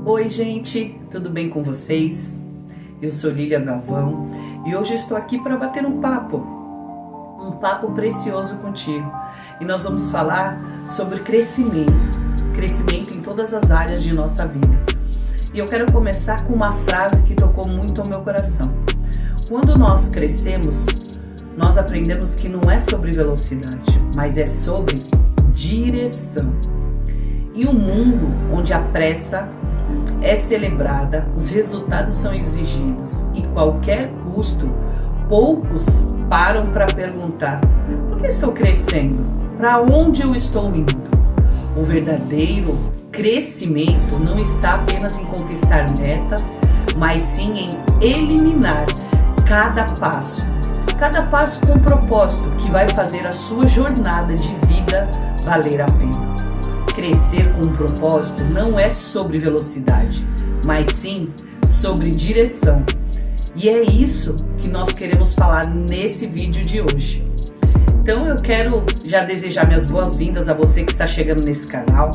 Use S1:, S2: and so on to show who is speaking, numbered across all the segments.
S1: Oi gente, tudo bem com vocês? Eu sou Lilian Galvão e hoje estou aqui para bater um papo precioso contigo. E nós vamos falar sobre crescimento em todas as áreas de nossa vida. E eu quero começar com uma frase que tocou muito ao meu coração. Quando nós crescemos, nós aprendemos que não é sobre velocidade, mas é sobre direção. E um mundo onde a pressa é celebrada, os resultados são exigidos e qualquer custo, poucos param para perguntar: por que estou crescendo? Para onde eu estou indo? O verdadeiro crescimento não está apenas em conquistar metas, mas sim em eliminar cada passo com um propósito que vai fazer a sua jornada de vida valer a pena. Crescer com um propósito não é sobre velocidade, mas sim sobre direção. E é isso que nós queremos falar nesse vídeo de hoje. Então eu quero já desejar minhas boas-vindas a você que está chegando nesse canal.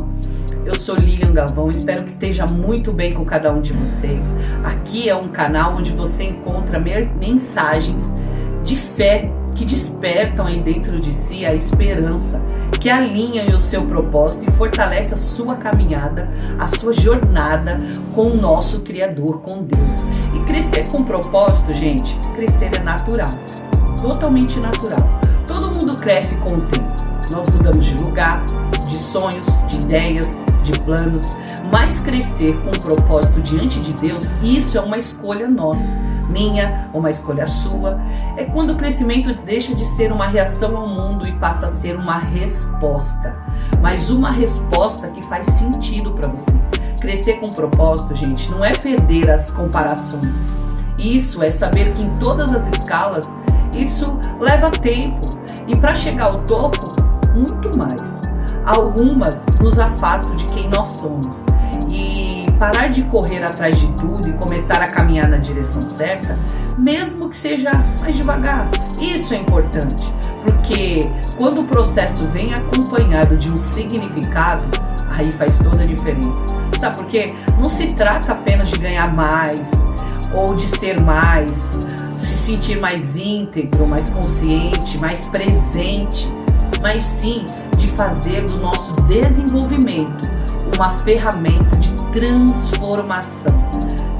S1: Eu sou Lilian Galvão, espero que esteja muito bem com cada um de vocês. Aqui é um canal onde você encontra mensagens de fé que despertam aí dentro de si a esperança, que alinham o seu propósito e fortalece a sua caminhada, a sua jornada com o nosso Criador, com Deus. E crescer com propósito, gente, crescer é natural, totalmente natural. Todo mundo cresce com o tempo. Nós mudamos de lugar, de sonhos, de ideias, de planos, mas crescer com propósito diante de Deus, isso é uma escolha nossa, minha, uma escolha sua. É quando o crescimento deixa de ser uma reação ao mundo e passa a ser uma resposta, mas uma resposta que faz sentido para você. Crescer com propósito, gente, não é perder as comparações. Isso é saber que em todas as escalas, isso leva tempo e para chegar ao topo, muito mais. Algumas nos afastam de quem nós somos e parar de correr atrás de tudo e começar a caminhar na direção certa, mesmo que seja mais devagar. Isso é importante, porque quando o processo vem acompanhado de um significado, aí faz toda a diferença. Sabe por quê? Não se trata apenas de ganhar mais ou de ser mais, se sentir mais íntegro, mais consciente, mais presente, mas sim de fazer do nosso desenvolvimento uma ferramenta de transformação.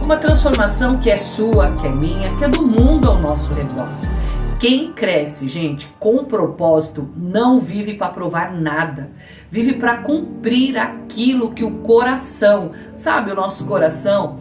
S1: Uma transformação que é sua, que é minha, que é do mundo ao nosso redor. Quem cresce, gente, com propósito, não vive para provar nada. Vive para cumprir aquilo que o coração, sabe, o nosso coração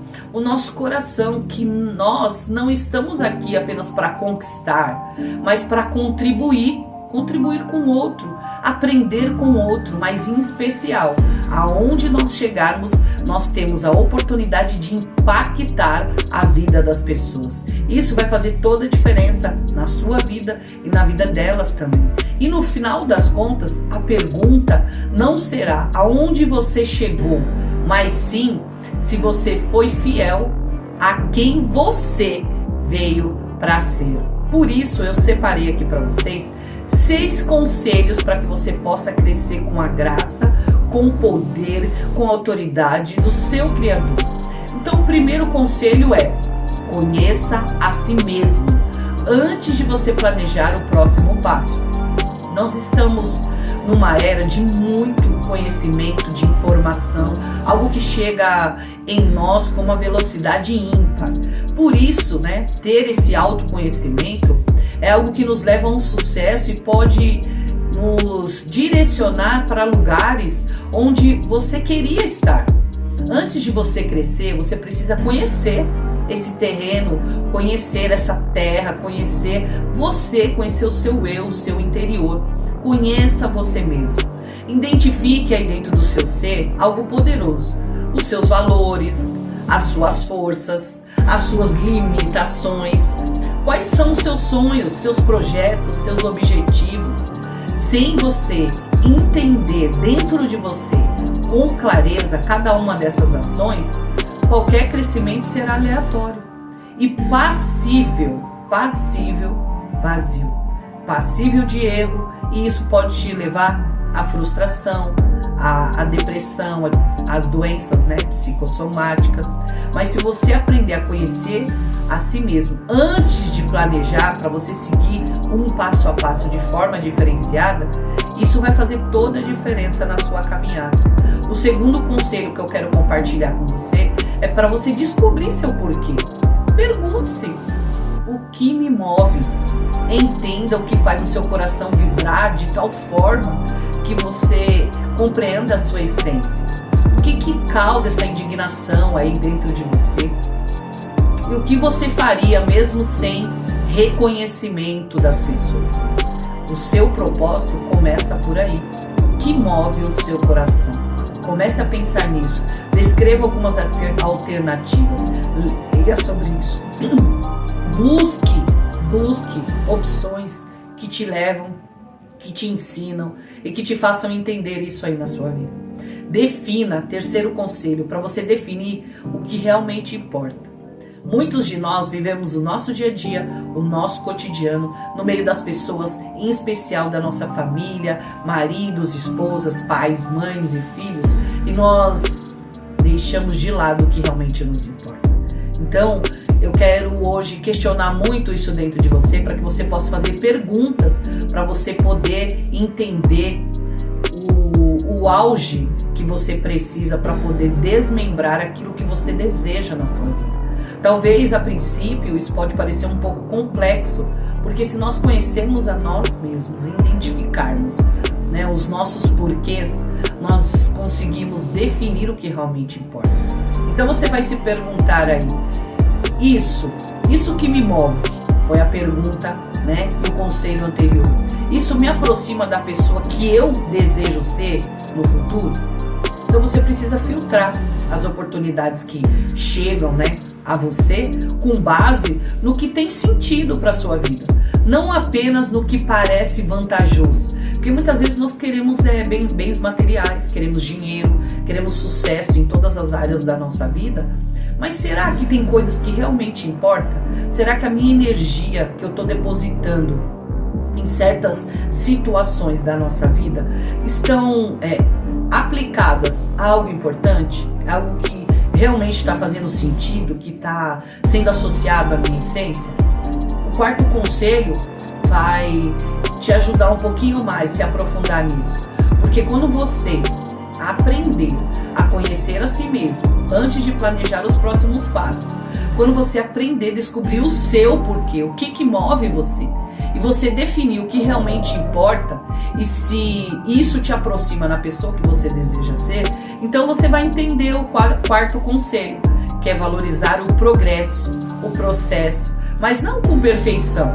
S1: que nós não estamos aqui apenas para conquistar, mas para contribuir com o outro, aprender com o outro, mas em especial, aonde nós chegarmos, nós temos a oportunidade de impactar a vida das pessoas. Isso vai fazer toda a diferença na sua vida e na vida delas também. E no final das contas, a pergunta não será aonde você chegou, mas sim se você foi fiel a quem você veio para ser. Por isso eu separei aqui para vocês 6 conselhos para que você possa crescer com a graça, com o poder, com a autoridade do seu Criador. Então o primeiro conselho é: conheça a si mesmo antes de você planejar o próximo passo. Nós estamos numa era de muito conhecimento, de informação, algo que chega em nós com uma velocidade ímpar. Por isso, ter esse autoconhecimento é algo que nos leva a um sucesso e pode nos direcionar para lugares onde você queria estar. Antes de você crescer, você precisa conhecer esse terreno, conhecer essa terra, conhecer você, conhecer o seu eu, o seu interior. Conheça você mesmo. Identifique aí dentro do seu ser algo poderoso, os seus valores, as suas forças, as suas limitações. Quais são os seus sonhos, seus projetos, seus objetivos? Sem você entender dentro de você com clareza cada uma dessas ações, qualquer crescimento será aleatório e passível, vazio, passível de erro, e isso pode te levar a frustração, a depressão, as doenças, né, psicossomáticas. Mas se você aprender a conhecer a si mesmo antes de planejar, para você seguir um passo a passo de forma diferenciada, isso vai fazer toda a diferença na sua caminhada. O segundo conselho que eu quero compartilhar com você é para você descobrir seu porquê. Pergunte-se: o que me move? Entenda o que faz o seu coração vibrar de tal forma que você compreenda a sua essência. O que causa essa indignação aí dentro de você? E o que você faria mesmo sem reconhecimento das pessoas? O seu propósito começa por aí. O que move o seu coração? Comece a pensar nisso. Descreva algumas alternativas. Leia sobre isso. Busque opções que te levam, que te ensinam e que te façam entender isso aí na sua vida. Defina, terceiro conselho, para você definir o que realmente importa. Muitos de nós vivemos o nosso dia a dia, o nosso cotidiano, no meio das pessoas, em especial da nossa família, maridos, esposas, pais, mães e filhos, e nós deixamos de lado o que realmente nos importa. Então, eu quero hoje questionar muito isso dentro de você, para que você possa fazer perguntas, para você poder entender o auge que você precisa para poder desmembrar aquilo que você deseja na sua vida. Talvez a princípio isso pode parecer um pouco complexo, porque se nós conhecermos a nós mesmos, identificarmos, né, os nossos porquês, nós conseguimos definir o que realmente importa. Então você vai se perguntar aí: isso que me move, foi a pergunta, né, e o conselho anterior. Isso me aproxima da pessoa que eu desejo ser no futuro? Então você precisa filtrar as oportunidades que chegam, né, a você com base no que tem sentido para a sua vida, não apenas no que parece vantajoso, porque muitas vezes nós queremos bens materiais, queremos dinheiro, queremos sucesso em todas as áreas da nossa vida, mas será que tem coisas que realmente importam? Será que a minha energia que eu estou depositando em certas situações da nossa vida estão aplicadas a algo importante, algo que realmente está fazendo sentido, que está sendo associado à minha essência? O quarto conselho vai te ajudar um pouquinho mais, se aprofundar nisso, porque quando você aprender a conhecer a si mesmo antes de planejar os próximos passos, quando você aprender a descobrir o seu porquê, o que move você, e você definir o que realmente importa, e se isso te aproxima na pessoa que você deseja ser, então você vai entender o quarto conselho, que é valorizar o progresso, o processo, mas não com perfeição.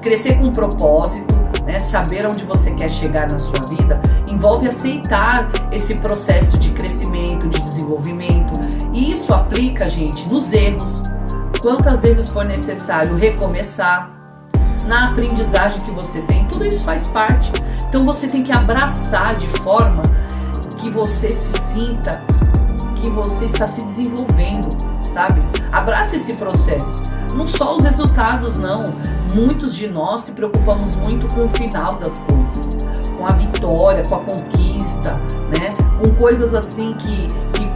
S1: Crescer com propósito, né, saber onde você quer chegar na sua vida, envolve aceitar esse processo de crescimento, de desenvolvimento, e isso aplica, gente, nos erros, quantas vezes for necessário recomeçar, na aprendizagem que você tem, tudo isso faz parte. Então você tem que abraçar de forma que você se sinta que você está se desenvolvendo, sabe? Abraça esse processo, não só os resultados não. Muitos de nós se preocupamos muito com o final das coisas, com a vitória, com a conquista, né? Com coisas assim que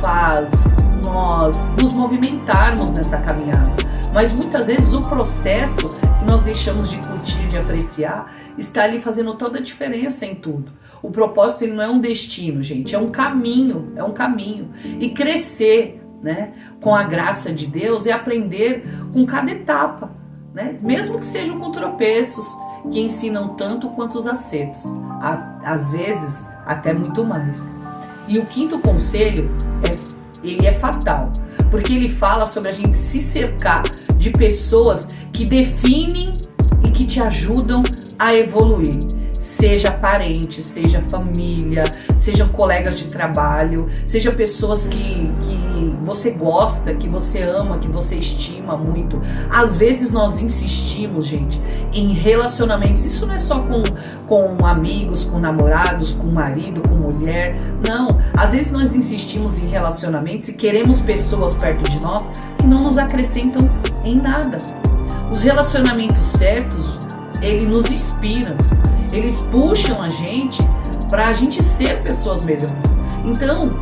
S1: faz nós nos movimentarmos nessa caminhada. Mas muitas vezes o processo que nós deixamos de curtir, de apreciar, está ali fazendo toda a diferença em tudo. O propósito, ele não é um destino, gente, é um caminho, E crescer, né, com a graça de Deus, é aprender com cada etapa, né? Mesmo que sejam com tropeços, que ensinam tanto quanto os acertos, às vezes até muito mais. E o quinto conselho, ele é fatal, porque ele fala sobre a gente se cercar de pessoas que definem e que te ajudam a evoluir. Seja parente, seja família, sejam colegas de trabalho, seja pessoas que você gosta, que você ama, que você estima muito. Às vezes nós insistimos, gente, em relacionamentos. Isso não é só com amigos, com namorados, com marido, com mulher. Não, às vezes nós insistimos em relacionamentos e queremos pessoas perto de nós que não nos acrescentam em nada. Os relacionamentos certos, eles nos inspiram. Eles puxam a gente para a gente ser pessoas melhores. Então,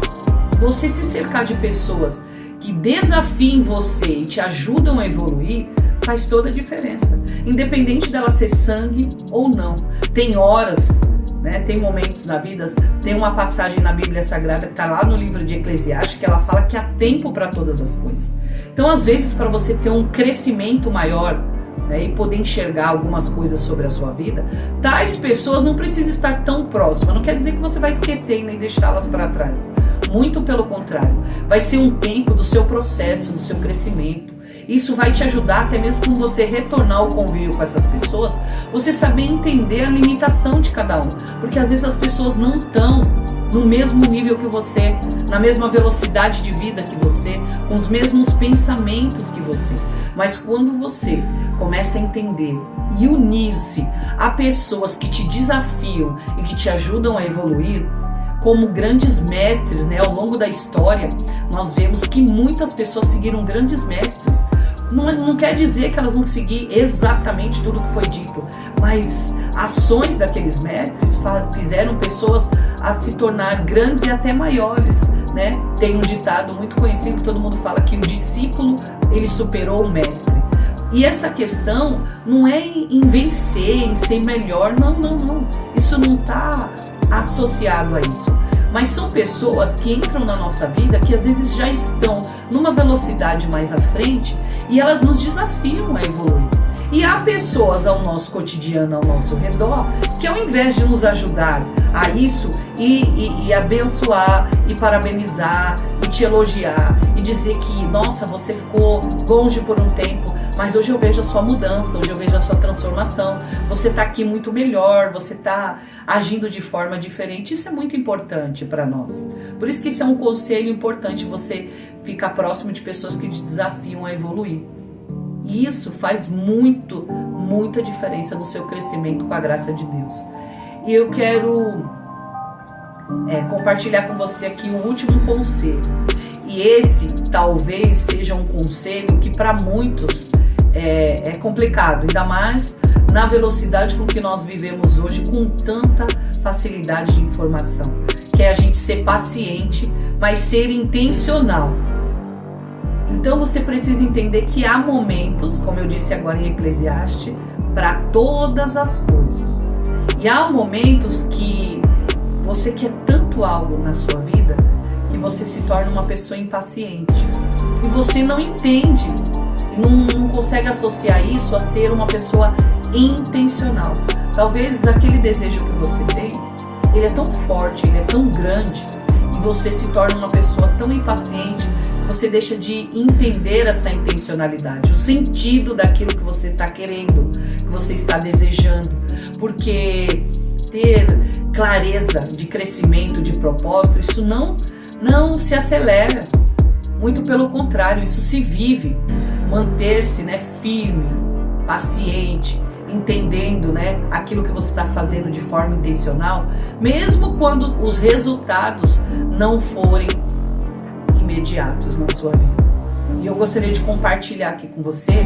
S1: você se cercar de pessoas que desafiem você e te ajudam a evoluir, faz toda a diferença. Independente dela ser sangue ou não. Tem horas, né, tem momentos na vida, tem uma passagem na Bíblia Sagrada que está lá no livro de Eclesiastes, que ela fala que há tempo para todas as coisas. Então, às vezes, para você ter um crescimento maior, né, e poder enxergar algumas coisas sobre a sua vida, tais pessoas não precisam estar tão próximas. Não quer dizer que você vai esquecer e nem deixá-las para trás. Muito pelo contrário. Vai ser um tempo do seu processo, do seu crescimento. Isso vai te ajudar até mesmo quando você retornar ao convívio com essas pessoas, você saber entender a limitação de cada um. Porque às vezes as pessoas não estão no mesmo nível que você, na mesma velocidade de vida que você, com os mesmos pensamentos que você. Mas quando você começa a entender e unir-se a pessoas que te desafiam e que te ajudam a evoluir, como grandes mestres, né? Ao longo da história, nós vemos que muitas pessoas seguiram grandes mestres. Não quer dizer que elas vão seguir exatamente tudo que foi dito, mas ações daqueles mestres fizeram pessoas a se tornar grandes e até maiores, né? Tem um ditado muito conhecido que todo mundo fala que o discípulo, ele superou o mestre. E essa questão não é em vencer, em ser melhor, não. Isso não está associado a isso. Mas são pessoas que entram na nossa vida que às vezes já estão numa velocidade mais à frente e elas nos desafiam a evoluir. E há pessoas ao nosso cotidiano, ao nosso redor, que ao invés de nos ajudar a isso e abençoar e parabenizar e te elogiar e dizer que, nossa, você ficou longe por um tempo, mas hoje eu vejo a sua mudança, hoje eu vejo a sua transformação, você está aqui muito melhor, você está agindo de forma diferente. Isso é muito importante para nós. Por isso que isso é um conselho importante, você ficar próximo de pessoas que te desafiam a evoluir. E isso faz muita diferença no seu crescimento com a graça de Deus. E eu quero compartilhar com você aqui o último conselho. E esse talvez seja um conselho que para muitos é complicado, ainda mais na velocidade com que nós vivemos hoje, com tanta facilidade de informação, que é a gente ser paciente, mas ser intencional. Então você precisa entender que há momentos, como eu disse agora em Eclesiastes, para todas as coisas. E há momentos que você quer tanto algo na sua vida que você se torna uma pessoa impaciente. E você não entende, não consegue associar isso a ser uma pessoa intencional. Talvez aquele desejo que você tem, ele é tão forte, ele é tão grande, e você se torna uma pessoa tão impaciente, que você deixa de entender essa intencionalidade, o sentido daquilo que você está querendo, que você está desejando. Porque ter clareza de crescimento, de propósito, isso não se acelera. Muito pelo contrário, isso se vive. Manter-se, né, firme, paciente, entendendo, né, aquilo que você está fazendo de forma intencional, mesmo quando os resultados não forem imediatos na sua vida. E eu gostaria de compartilhar aqui com você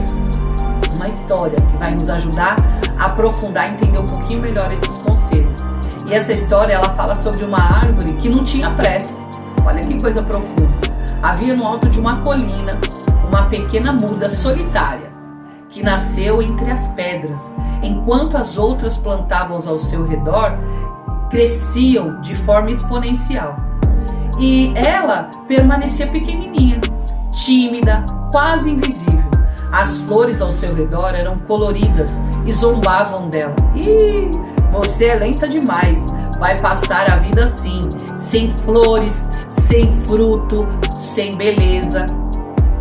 S1: uma história que vai nos ajudar a aprofundar e entender um pouquinho melhor esses conselhos. E essa história, ela fala sobre uma árvore que não tinha pressa. Olha que coisa profunda. Havia no alto de uma colina uma pequena muda solitária que nasceu entre as pedras, enquanto as outras plantavam ao seu redor cresciam de forma exponencial. E ela permanecia pequenininha, tímida, quase invisível. As flores ao seu redor eram coloridas e zombavam dela. Ih, você é lenta demais, vai passar a vida assim, sem flores, sem fruto, sem beleza.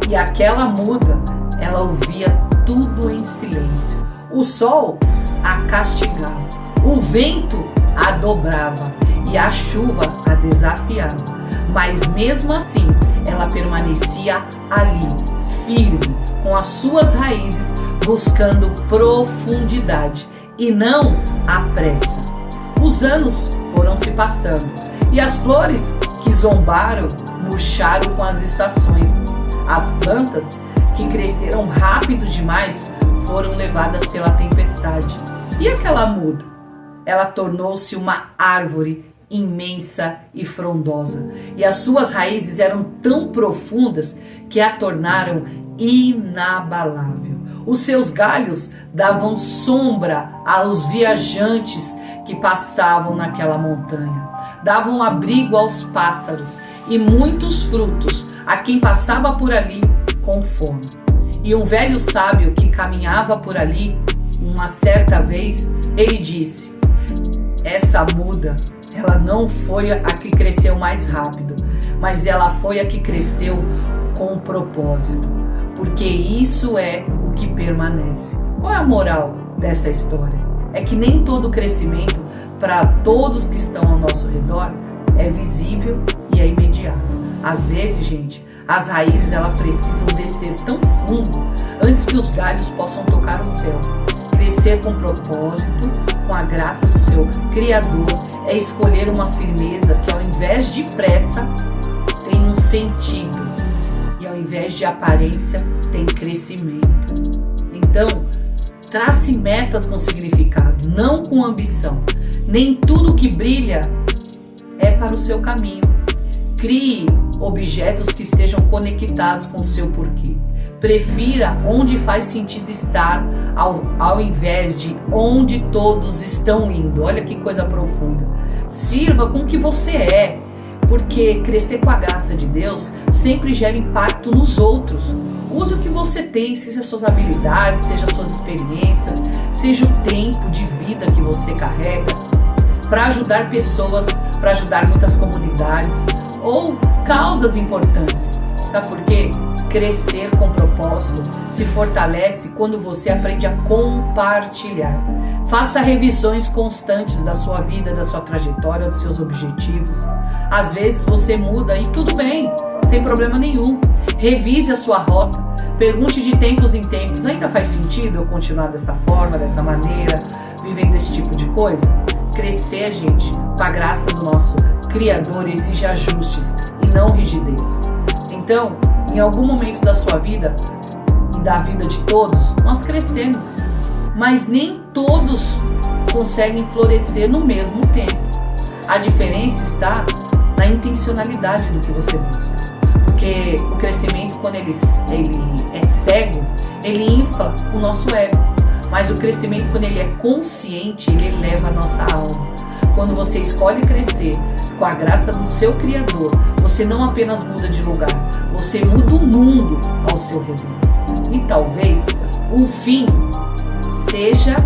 S1: E aquela muda, ela ouvia tudo em silêncio. O sol a castigava, o vento a dobrava e a chuva a desafiava. Mas mesmo assim, ela permanecia ali, firme, com as suas raízes, buscando profundidade e não a pressa. Os anos foram se passando e as flores que zombaram murcharam com as estações. As plantas que cresceram rápido demais foram levadas pela tempestade. E aquela muda? ela tornou-se uma árvore imensa e frondosa. E as suas raízes eram tão profundas que a tornaram inabalável. Os seus galhos davam sombra aos viajantes que passavam naquela montanha. Davam abrigo aos pássaros e muitos frutos a quem passava por ali com fome. E um velho sábio que caminhava por ali, uma certa vez, ele disse: essa muda, ela não foi a que cresceu mais rápido, mas ela foi a que cresceu com propósito, porque isso é o que permanece. Qual é a moral dessa história? É que nem todo crescimento para todos que estão ao nosso redor é visível e é imediato. Às vezes, gente, as raízes elas precisam descer tão fundo antes que os galhos possam tocar o céu. Crescer com propósito, com a graça do seu Criador, é escolher uma firmeza que, ao invés de pressa, tem um sentido, e ao invés de aparência, tem crescimento. Então, trace metas com significado, não com ambição. Nem tudo que brilha é para o seu caminho. Crie objetos que estejam conectados com o seu porquê. Prefira onde faz sentido estar ao invés de onde todos estão indo. Olha que coisa profunda. Sirva com o que você é, porque crescer com a graça de Deus sempre gera impacto nos outros. Use o que você tem, seja suas habilidades, seja suas experiências, seja o tempo de vida que você carrega, para ajudar pessoas, para ajudar muitas comunidades ou causas importantes. Sabe por quê? Crescer com propósito se fortalece quando você aprende a compartilhar. Faça revisões constantes da sua vida, da sua trajetória, dos seus objetivos. Às vezes você muda e tudo bem, sem problema nenhum. Revise a sua rota. Pergunte de tempos em tempos: ainda faz sentido eu continuar dessa forma, dessa maneira, vivendo esse tipo de coisa? Crescer, gente, com a graça do nosso Criador, exige ajustes e não rigidez. Então, em algum momento da sua vida e da vida de todos, nós crescemos, mas nem todos conseguem florescer no mesmo tempo. A diferença está na intencionalidade do que você busca, porque o crescimento, quando ele é cego, ele infla o nosso ego, mas o crescimento, quando ele é consciente, ele eleva a nossa alma. Quando você escolhe crescer com a graça do seu Criador, você não apenas muda de lugar, você muda o mundo ao seu redor. E talvez o fim seja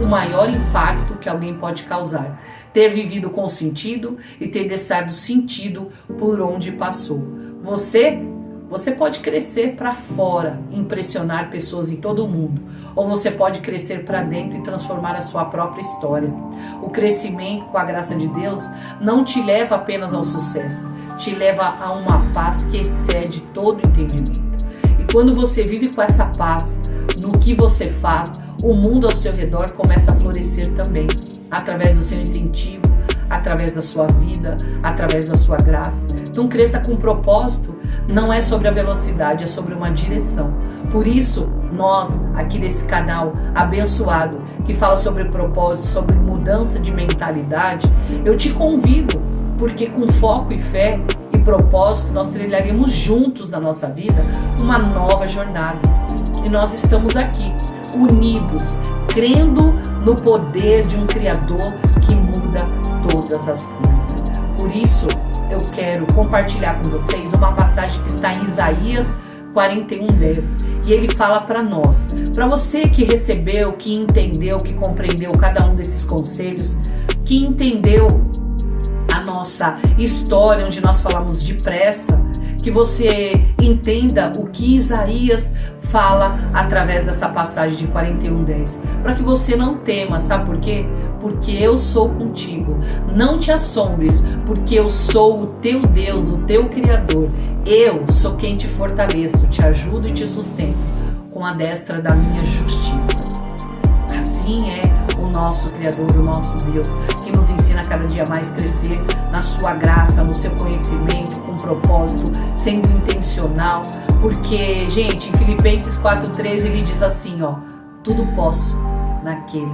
S1: o maior impacto que alguém pode causar. Ter vivido com sentido e ter deixado sentido por onde passou. Você pode crescer para fora, impressionar pessoas em todo o mundo, ou você pode crescer para dentro e transformar a sua própria história. O crescimento com a graça de Deus não te leva apenas ao sucesso, te leva a uma paz que excede todo entendimento. E quando você vive com essa paz no que você faz, o mundo ao seu redor começa a florescer também, através do seu incentivo, através da sua vida, através da sua graça. Então cresça com propósito, não é sobre a velocidade, é sobre uma direção. Por isso, nós, aqui nesse canal abençoado, que fala sobre propósito, sobre mudança de mentalidade, eu te convido, porque com foco e fé e propósito, nós trilharemos juntos na nossa vida uma nova jornada. E nós estamos aqui, unidos, crendo no poder de um Criador que muda todas as coisas. Por isso, eu quero compartilhar com vocês uma passagem que está em Isaías 41:10. E ele fala para nós, para você que recebeu, que entendeu, que compreendeu cada um desses conselhos, que entendeu a nossa história, onde nós falamos depressa, que você entenda o que Isaías fala através dessa passagem de 41:10, para que você não tema, sabe por quê? Porque eu sou contigo. Não te assombres, porque eu sou o teu Deus, o teu Criador. Eu sou quem te fortaleço, te ajudo e te sustento com a destra da minha justiça. Assim é o nosso Criador, o nosso Deus, que nos ensina a cada dia mais crescer na sua graça, no seu conhecimento, com propósito, sendo intencional. Porque, gente, em Filipenses 4:13 ele diz assim, tudo posso naquele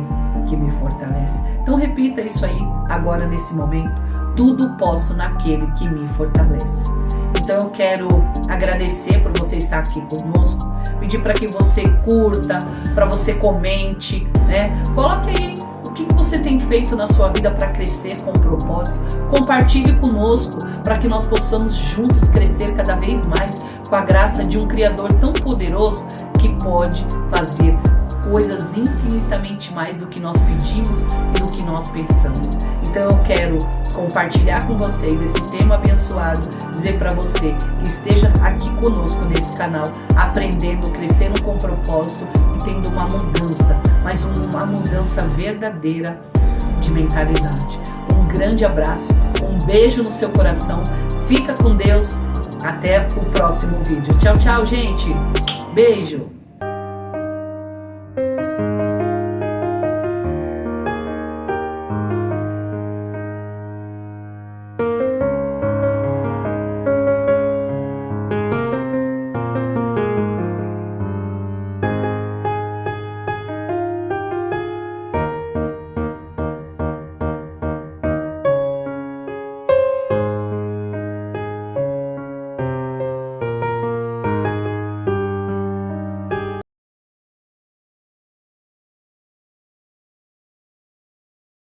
S1: que me fortalece. Então repita isso aí agora nesse momento. Tudo posso naquele que me fortalece. Então eu quero agradecer por você estar aqui conosco, pedir para que você curta, para você comente, né? Coloque aí o que você tem feito na sua vida para crescer com propósito. Compartilhe conosco para que nós possamos juntos crescer cada vez mais com a graça de um Criador tão poderoso que pode fazer coisas infinitamente mais do que nós pedimos e do que nós pensamos. Então eu quero compartilhar com vocês esse tema abençoado, dizer para você que esteja aqui conosco nesse canal, aprendendo, crescendo com propósito e tendo uma mudança, mas uma mudança verdadeira de mentalidade. Um grande abraço, um beijo no seu coração, fica com Deus, até o próximo vídeo. Tchau, tchau, gente, beijo!